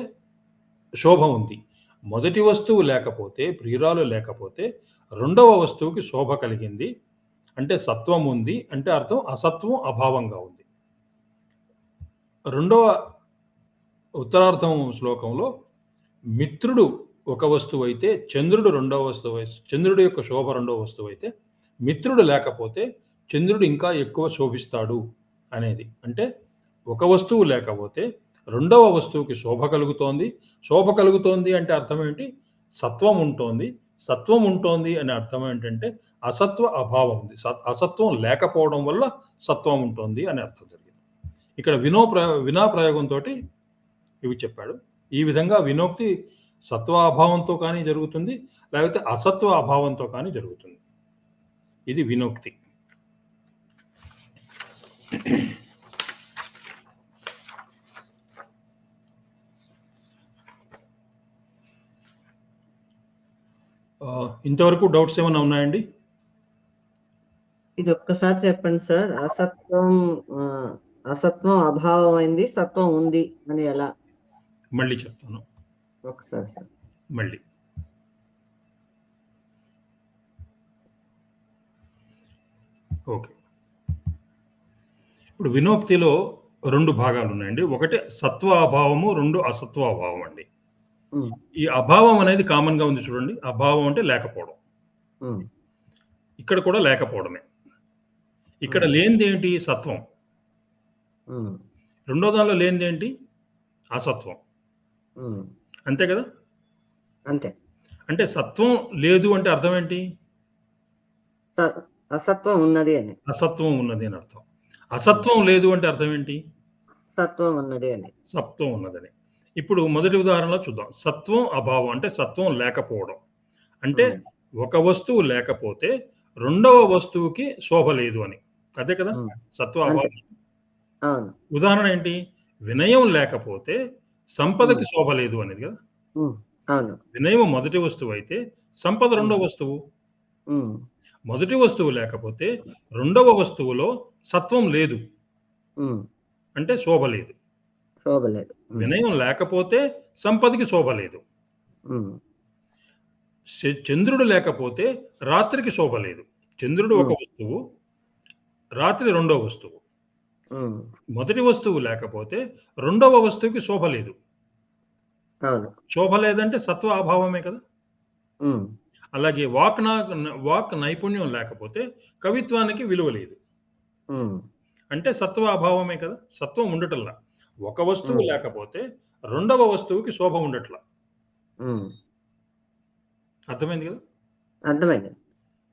శోభ ఉంది. మొదటి వస్తువు లేకపోతే, ప్రియురాలు లేకపోతే రెండవ వస్తువుకి శోభ కలిగింది అంటే సత్వం ఉంది అంటే అర్థం అసత్వం అభావంగా ఉంది. రెండవ ఉత్తరార్థం శ్లోకంలో మిత్రుడు ఒక వస్తువు అయితే చంద్రుడు రెండవ వస్తువు, చంద్రుడి యొక్క శోభ రెండవ వస్తువు అయితే మిత్రుడు లేకపోతే చంద్రుడు ఇంకా ఎక్కువ శోభిస్తాడు అనేది. అంటే ఒక వస్తువు లేకపోతే రెండవ వస్తువుకి శోభ కలుగుతోంది. శోభ కలుగుతోంది అంటే అర్థం ఏంటి? సత్వం ఉంటుంది. సత్వం ఉంటుంది అనే అర్థం ఏంటంటే అసత్వ అభావం ఉంది. అసత్వం లేకపోవడం వల్ల సత్వం ఉంటుంది అనే అర్థం జరిగింది. ఇక్కడ వినా ప్రయోగంతో ఇవి చెప్పాడు. ఈ విధంగా వినోక్తి సత్వ అభావంతో కానీ జరుగుతుంది, లేకపోతే అసత్వ అభావంతో కానీ జరుగుతుంది. ఇది వినోక్తి. ఇంతవరకు డౌట్స్ ఏమైనా ఉన్నాయండి? ఇది ఒక్కసారి చెప్పండి సార్. అసత్వం అభావం అయింది, సత్వం ఉంది అని ఎలా? మళ్ళీ చెప్తాను. ఒకసారి సార్. మళ్ళీ. ఓకే. ఇప్పుడు వినోక్తిలో 2 భాగాలున్నాయండి. ఒకటి సత్వ అభావము, 2 అసత్వ అభావం అండి. ఈ అభావం అనేది కామన్‌గా ఉంది చూడండి. అభావం అంటే లేకపోవడం. ఇక్కడ కూడా లేకపోవడమే. ఇక్కడ లేనిదేంటి? సత్వం. రెండో దానిలో లేనిదేంటి? అసత్వం. అంతే కదా? అంతే. అంటే సత్వం లేదు అంటే అర్థం ఏంటి? అసత్వం ఉన్నది అని. అసత్వం ఉన్నది అని అర్థం. అసత్వం లేదు అంటే అర్థం ఏంటి? సత్వం ఉన్నది అని. సత్వం ఉన్నదని. ఇప్పుడు మొదటి ఉదాహరణలో చూద్దాం. సత్వం అభావం అంటే సత్వం లేకపోవడం. అంటే ఒక వస్తువు లేకపోతే రెండవ వస్తువుకి శోభ లేదు అని. అదే కదా సత్వ అభావం. ఉదాహరణ ఏంటి? వినయం లేకపోతే సంపదకి శోభ లేదు అనేది కదా. వినయం మొదటి వస్తువు అయితే సంపద రెండవ వస్తువు. మొదటి వస్తువు లేకపోతే రెండవ వస్తువులో సత్వం లేదు అంటే శోభ లేదు. వినయం లేకపోతే సంపదకి శోభ లేదు. చంద్రుడు లేకపోతే రాత్రికి శోభ లేదు. చంద్రుడు ఒక వస్తువు, రాత్రి రెండవ వస్తువు. మొదటి వస్తువు లేకపోతే రెండవ వస్తువుకి శోభ లేదు. శోభ లేదంటే సత్వ అభావమే కదా. అలాగే వాక్ నైపుణ్యం లేకపోతే కవిత్వానికి విలువ లేదు. అంటే సత్వ అభావమే కదా. సత్వం ఉండటంలా. ఒక వస్తువు లేకపోతే రెండవ వస్తువుకి శోభ ఉండట్లా. అర్థమైంది కదా? అర్థమైంది.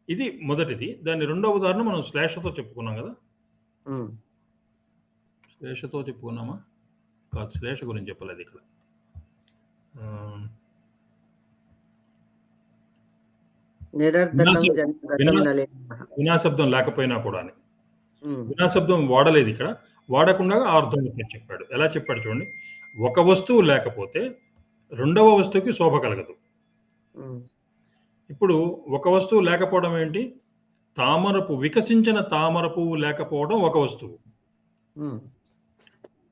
ఇది మొదటిది. దాని రెండవ ఉదాహరణ మనం శ్లేషతో చెప్పుకున్నాం కదా. శ్లేషతో చెప్పుకున్నామా? కాదు, శ్లేష గురించి చెప్పలేదు ఇక్కడ. వినాశబ్దం లేకపోయినా కూడా అని. వినాశబ్దం వాడలేదు ఇక్కడ. వాడకుండా అర్థం చెప్పాడు. ఎలా చెప్పాడు చూడండి. ఒక వస్తువు లేకపోతే రెండవ వస్తువుకి శోభ కలగదు. ఇప్పుడు ఒక వస్తువు లేకపోవడం ఏంటి? వికసించిన తామర పువ్వు లేకపోవడం ఒక వస్తువు.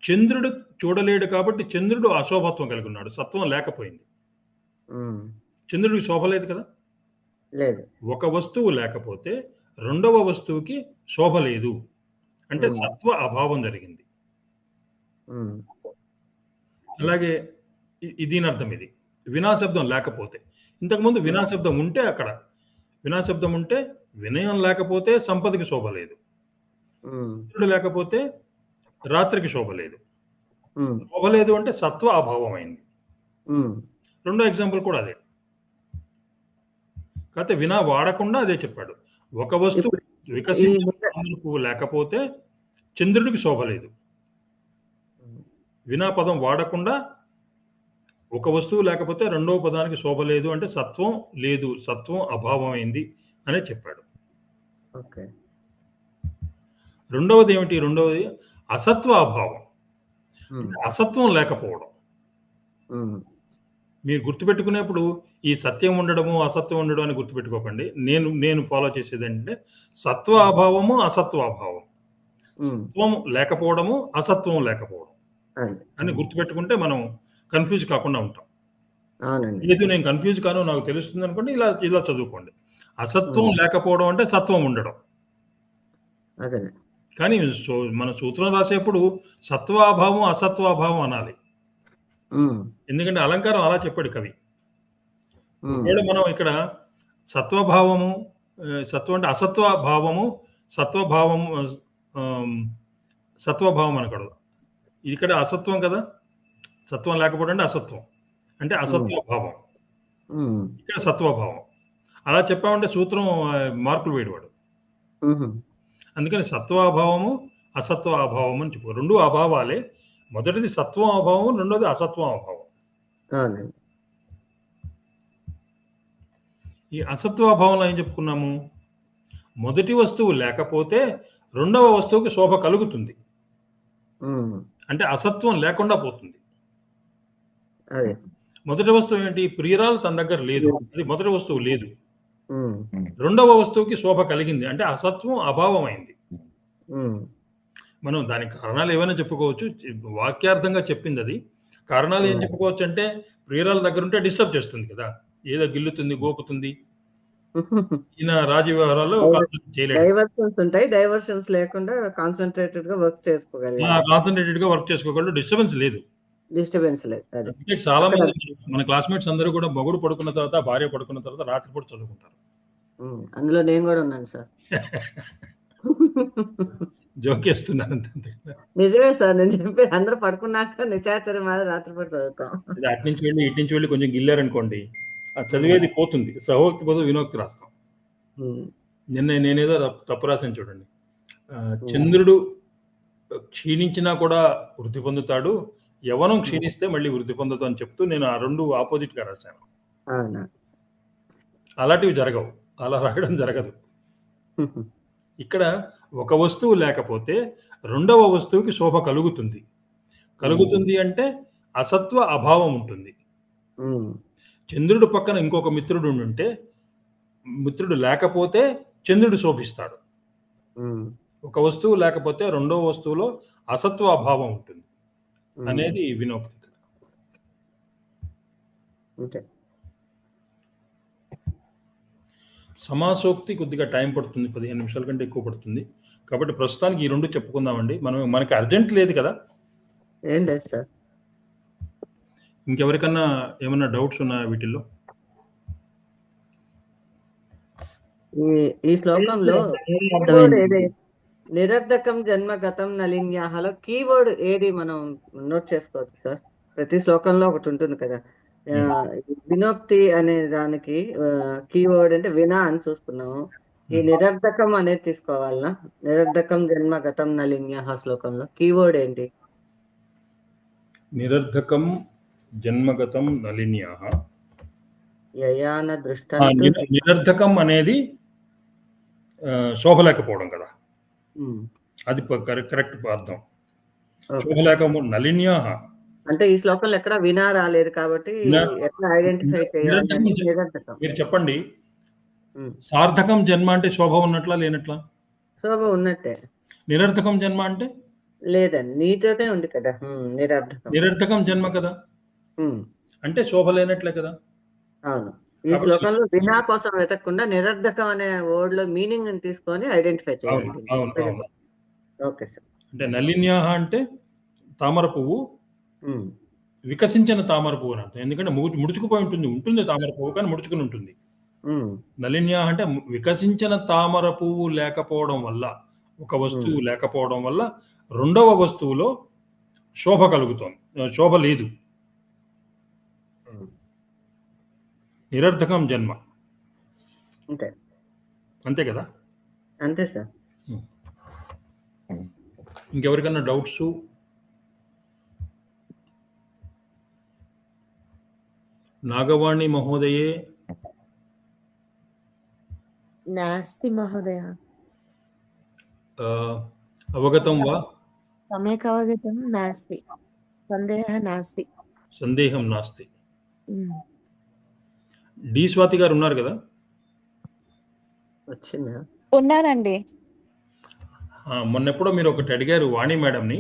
చంద్రుడు చూడలేడు కాబట్టి చంద్రుడు అశోభత్వం కలిగి ఉన్నాడు. సత్వం లేకపోయింది. చంద్రుడికి శోభ లేదు కదా. ఒక వస్తువు లేకపోతే రెండవ వస్తువుకి శోభ లేదు అంటే సత్వ అభావం జరిగింది. అలాగే దీని అర్థం ఇది. వినాశబ్దం లేకపోతే, ఇంతకుముందు వినాశబ్దం ఉంటే అక్కడ వినాశబ్దం ఉంటే వినయం లేకపోతే సంపదకి శోభ లేదు. లేకపోతే రాత్రికి శోభ లేదు. శోభ లేదు అంటే సత్వ అభావం అయింది. రెండో ఎగ్జాంపుల్ కూడా అదే. కాకపోతే వాడకుండా అదే చెప్పాడు. ఒక వస్తువు వికసించిన లేకపోతే చంద్రుడికి శోభ లేదు. వినా పదం వాడకుండా ఒక వస్తువు లేకపోతే రెండవ పదానికి శోభ లేదు అంటే సత్వం లేదు, సత్వం అభావమైంది అనే చెప్పాడు. రెండవది ఏమిటి? రెండవది అసత్వ అభావం. అసత్వం లేకపోవడం. మీరు గుర్తుపెట్టుకునేప్పుడు ఈ సత్యం ఉండడము అసత్వం ఉండడం అని గుర్తుపెట్టుకోకండి. నేను ఫాలో చేసేది ఏంటంటే సత్వ అభావము అసత్వ అభావం. సత్వం లేకపోవడము అసత్వం లేకపోవడం అని గుర్తుపెట్టుకుంటే మనం కన్ఫ్యూజ్ కాకుండా ఉంటాం. లేదు నేను కన్ఫ్యూజ్ కాను, నాకు తెలుస్తుంది అనుకోండి, ఇలా చదువుకోండి. అసత్వం లేకపోవడం అంటే సత్వం ఉండడం. కానీ మన సూత్రం రాసేప్పుడు సత్వాభావం అసత్వాభావం అనాలి. ఎందుకంటే అలంకారం అలా చెప్పాడు కవి. ఒకవేళ మనం ఇక్కడ సత్వభావము, సత్వం అంటే అసత్వభావము, సత్వభావం అనకూడదు. ఇక్కడ అసత్వం కదా. సత్వం లేకపోవడం అంటే అసత్వం అంటే అసత్వభావం. ఇక్కడ సత్వభావం. అలా చెప్పామంటే సూత్రం మార్కులు వేయవాడు. అందుకని సత్వాభావము అసత్వ అభావం అని చెప్పు. రెండు అభావాలే. మొదటిది సత్వం అభావం, రెండోది అసత్వం అభావం. ఈ అసత్వ అభావంలో ఏం చెప్పుకున్నాము? మొదటి వస్తువు లేకపోతే రెండవ వస్తువుకి శోభ కలుగుతుంది. అంటే అసత్వం లేకుండా పోతుంది. మొదటి వస్తువు ఏంటి? ప్రియురాలు తన దగ్గర లేదు. అది మొదటి వస్తువు లేదు. ఉమ్, రెండవ వస్తువుకి శోభ కలిగింది. అంటే అసత్వం అభావం అయింది. ఉమ్, మనం దానికి కారణాలు ఏమైనా చెప్పుకోవచ్చు. వాక్యార్థంగా చెప్పింది అది. కారణాలు ఏం చెప్పుకోవచ్చు అంటే ప్రియురాల దగ్గర ఉంటే డిస్టర్బ్ చేస్తుంది కదా. ఏదో గిల్లుతుంది, గోకుతుంది. ఈయన రాజ వ్యవహారాల్లో కాన్సన్ట్రేట్ చేయలేడు. డైవర్షన్స్ ఉంటాయి. డైవర్షన్స్ లేకుండా కాన్సన్ట్రేటెడ్ గా వర్క్ చేసుకోగలిగారు. కాన్సన్ట్రేటెడ్ గా వర్క్ చేసుకోగలడు. డిస్టర్బెన్స్ లేదు. డిస్టర్బెన్స్ లేదు. అది అంటే చాలా మంది మన క్లాస్మేట్స్ అందరూ కూడా మొగుడు పడుకున్న తర్వాత, భార్య పడుకున్న తర్వాత రాత్రిపూట చదువుకుంటారు. అందులో నేను కూడా ఉన్నాను సార్. జోకేస్తున్నాను అంతే. నిజమే సార్, నేను చెప్పి అందరూ పడుకున్నాక నిశాచరి మీద రాత్రిపూట చదువుతాం. అటు నుంచి వెళ్ళి ఇటు నుంచి వెళ్ళి కొంచెం గిల్లారనుకోండి, ఆ చదివేది పోతుంది. సహోక్తి బదులు వినోక్తి రాస్తాం. నేనేదో తప్పు రాశాను చూడండి. చంద్రుడు క్షీణించినా కూడా వృద్ధి పొందుతాడు, యవనం క్షీణిస్తే మళ్ళీ వృద్ధి పొందుతాడు అని చెప్తూ నేను ఆ రెండు ఆపోజిట్ గా రాశాను. అలాంటివి జరగవు. అలా రాయడం జరగదు. ఇక్కడ ఒక వస్తువు లేకపోతే రెండవ వస్తువుకి శోభ కలుగుతుంది. కలుగుతుంది అంటే అసత్వ అభావం ఉంటుంది. చంద్రుడు పక్కన ఇంకొక మిత్రుడు ఉంటే, మిత్రుడు లేకపోతే చంద్రుడు శోభిస్తాడు. ఒక వస్తువు లేకపోతే రెండవ వస్తువులో అసత్వ అభావం ఉంటుంది అనేది వినోక్తి. సమాసోక్తి కొద్దిగా టైం పడుతుంది, 15 నిమిషాల కంటే ఎక్కువ పడుతుంది. కాబట్టి ప్రస్తుతానికి ఈ రెండు చెప్పుకుందామండి. మనకి అర్జెంట్ లేదు కదా. ఏం లేదు సార్. ఇంకెవరికన్నా ఏమన్నా డౌట్స్ ఉన్నాయా వీటిల్లో? ఈ శ్లోకంలో నిరర్ధకం జన్మ గతం నలిన్యాహలో కీవర్డ్ ఏది మనం నోట్ చేసుకోవచ్చు సార్? ప్రతి శ్లోకంలో ఒకటి ఉంటుంది కదా. వినోక్తి అనే దానికి కీవర్డ్ అంటే వినా అని చూసుకున్నాము. ఈ నిరర్ధకం అనేది తీసుకోవాలనా? నిరర్ధకం జన్మ గతం నలిన్యాహ శ్లోకంలో కీవర్డ్ ఏంటి? నిరర్ధకం జన్మగతం నలిన్యాహ. యయాన దృష్ట. నిరర్ధకం అనేది శోభలేకపోవడం కదా. అది కరెక్ట్ అర్థం. శోభలేకము నలిన్యాహ అంటే ఈ శ్లోకంలో ఎక్కడ వినా రాలేదు కాబట్టి ఎట్లా ఐడెంటిఫై చేయాలి? మీరు చెప్పండి. సార్థకం జన్మ అంటే శోభ ఉన్నట్లా లేనట్లా? శోభ ఉన్నట్టే. నిరర్థకం జన్మ అంటే లేదండి, నీతోనే ఉంది కదా. నిరర్థకం జన్మ కదా, అంటే శోభ లేనట్లే కదా. అవును. ఈ శ్లోకంలో వినా కోసం వెతకకుండా నిరర్ధకం అనే వర్డ్ లో మీనింగ్ తీసుకొని ఐడెంటిఫై చేయాలి. Okay sir. అంటే నలిన్యాహ అంటే తామర పువ్వు, వికసించిన తామర పువ్వు అని అర్థం. ఎందుకంటే ముడుచుకుపోయి ఉంటుంది తామర పువ్వు, కానీ ముడుచుకుని ఉంటుంది. నలిన్యాహ అంటే వికసించిన తామర పువ్వు లేకపోవడం వల్ల, ఒక వస్తువు లేకపోవడం వల్ల రెండవ వస్తువులో శోభ కలుగుతోంది. శోభ లేదు. నిరర్థకం జన్మ. అంతే కదా. అంతే సార్. ఇంకెవరికన్నా డౌట్స్? నాగవాణి మహోదయే. నాస్తి మహోదయ. అవగతం వా? సమ్యక్ అవగతం నాస్తి. సందేహం నాస్తి. సందేహం నాస్తి. డి స్వాతి గారు ఉన్నారు కదా? వచ్చిందా? ఉన్నానండి. మొన్నెప్పుడో మీరు ఒకటి అడిగారు వాణి మేడంని,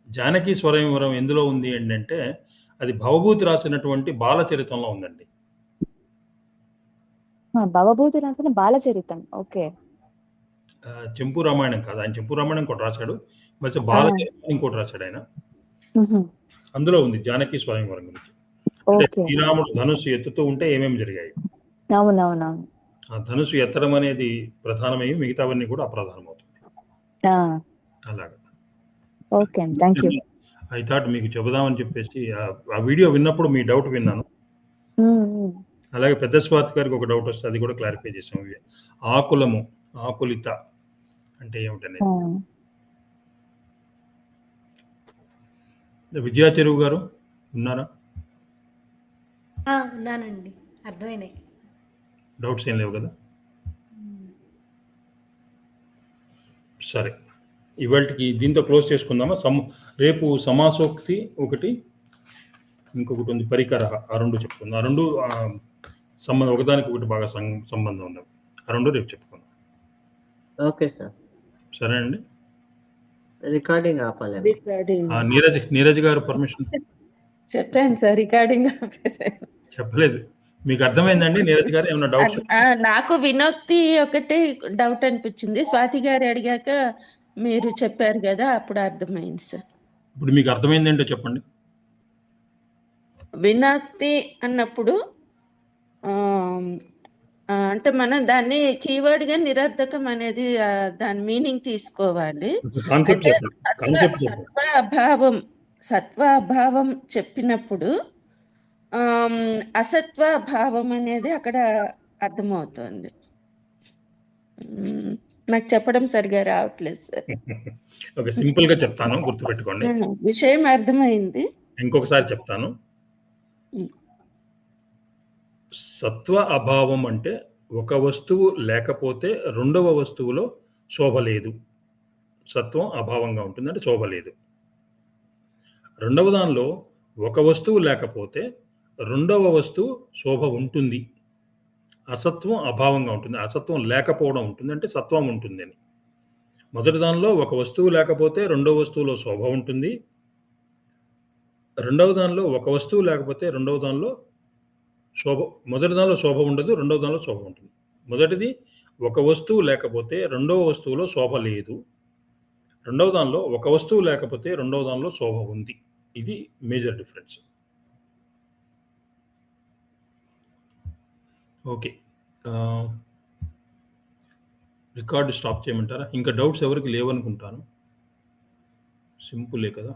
జానకి స్వయంవరం ఎందులో ఉంది అంటే అది భవభూతి రాసినటువంటి బాలచరితంలో ఉందండి. భవభూతి రాసిన బాలచరితం. ఓకే. చెంపు రామాయణం కాదు, ఆయన చెంపు రామాయణం ఇంకోటి రాశాడు, మరి బాలచరితం ఇంకోటి రాశాడు ఆయన. అందులో ఉంది జానకి స్వయంవరం గురించి. శ్రీరాముడు ధనుసు ఎత్తుతూ ఉంటే ఏమేమి జరిగాయి. అవునవునవును. ఆ ధనుసు ఎత్తడం అనేది ప్రధానమై మిగతావన్నీ కూడా అప్రధానం అవుతుంది. అలాగా. Okay, thank you. ఐ థాట్ మీకు చెబుదామని చెప్పేసి ఆ వీడియో విన్నప్పుడు మీ డౌట్ విన్నాను. అలాగే పెద్ద స్వాతి గారికి ఒక డౌట్ వస్తే అది కూడా క్లారిఫై చేసాం. ఆకులము, ఆకులిత అంటే ఏమిటనేది. విజయా చెరువు గారు ఉన్నారా? ఉన్నానండి, అర్థమైనాయి. డౌట్స్ ఏం లేవు కదా. సరే, ఇవాళకి దీంతో క్లోజ్ చేసుకుందామా? రేపు సమాసోక్తి ఒకటి, ఇంకొకటి ఉంది పరికర. ఆ 2 చెప్పుకుందాం. ఆ 2 సంబంధం ఒకదానికి ఒకటి బాగా సంబంధం ఉన్నవి. ఆ 2 రేపు చెప్పుకుందాం. Okay sir. సరేనండి. రికార్డింగ్ ఆపాలి. రికార్డింగ్ నీరజ్ గారు పర్మిషన్ చెప్పాను సార్, రికార్డింగ్ ఆపేసాను. చెప్పలేదు. మీకు అర్థమైందండి నీరజ్ గారు? ఏమైనా డౌట్స్? నాకు వినోక్తి ఒకటే డౌట్ అనిపించింది. స్వాతి గారు అడిగాక మీరు చెప్పారు కదా, అప్పుడు అర్థమైంది సార్. ఇప్పుడు మీకు అర్థమైంది ఏంటో చెప్పండి. వినోక్తి అన్నప్పుడు అంటే మనం దాన్ని కీవర్డ్ గా నిరర్ధకం అనేది దాని మీనింగ్ తీసుకోవాలి. కాన్సెప్ట్ సత్వ అభావం చెప్పినప్పుడు అసత్వ భావం అనేది అక్కడ అర్థమవుతుంది. నాకు చెప్పడం సరిగా రావట్లేదు సార్. ఓకే, సింపుల్ గా చెప్తాను, గుర్తుపెట్టుకోండి. విషయం అర్థమైంది. ఇంకొకసారి చెప్తాను. సత్వ అభావం అంటే ఒక వస్తువు లేకపోతే రెండవ వస్తువులో శోభ లేదు. సత్వం అభావంగా ఉంటుంది, అంటే శోభ లేదు. రెండవ దానిలో ఒక వస్తువు లేకపోతే రెండవ వస్తువు శోభ ఉంటుంది. అసత్వం అభావంగా ఉంటుంది, అసత్వం లేకపోవడం ఉంటుంది, అంటే సత్వం ఉంటుంది అని. మొదటి దానిలో ఒక వస్తువు లేకపోతే రెండవ వస్తువులో శోభ ఉంటుంది. రెండవ దానిలో ఒక వస్తువు లేకపోతే రెండవ దానిలో శోభ, మొదటి దానిలో శోభ ఉండదు, రెండవ దానిలో శోభ ఉంటుంది. మొదటిది ఒక వస్తువు లేకపోతే రెండవ వస్తువులో శోభ లేదు. రెండవ దానిలో ఒక వస్తువు లేకపోతే రెండవ దానిలో శోభ ఉంది. ఇది major difference. Okay, record stop చేయమంటారా? ఇంకా డౌట్స్ ఎవరికి లేవనుకుంటాను. సింపులే కదా.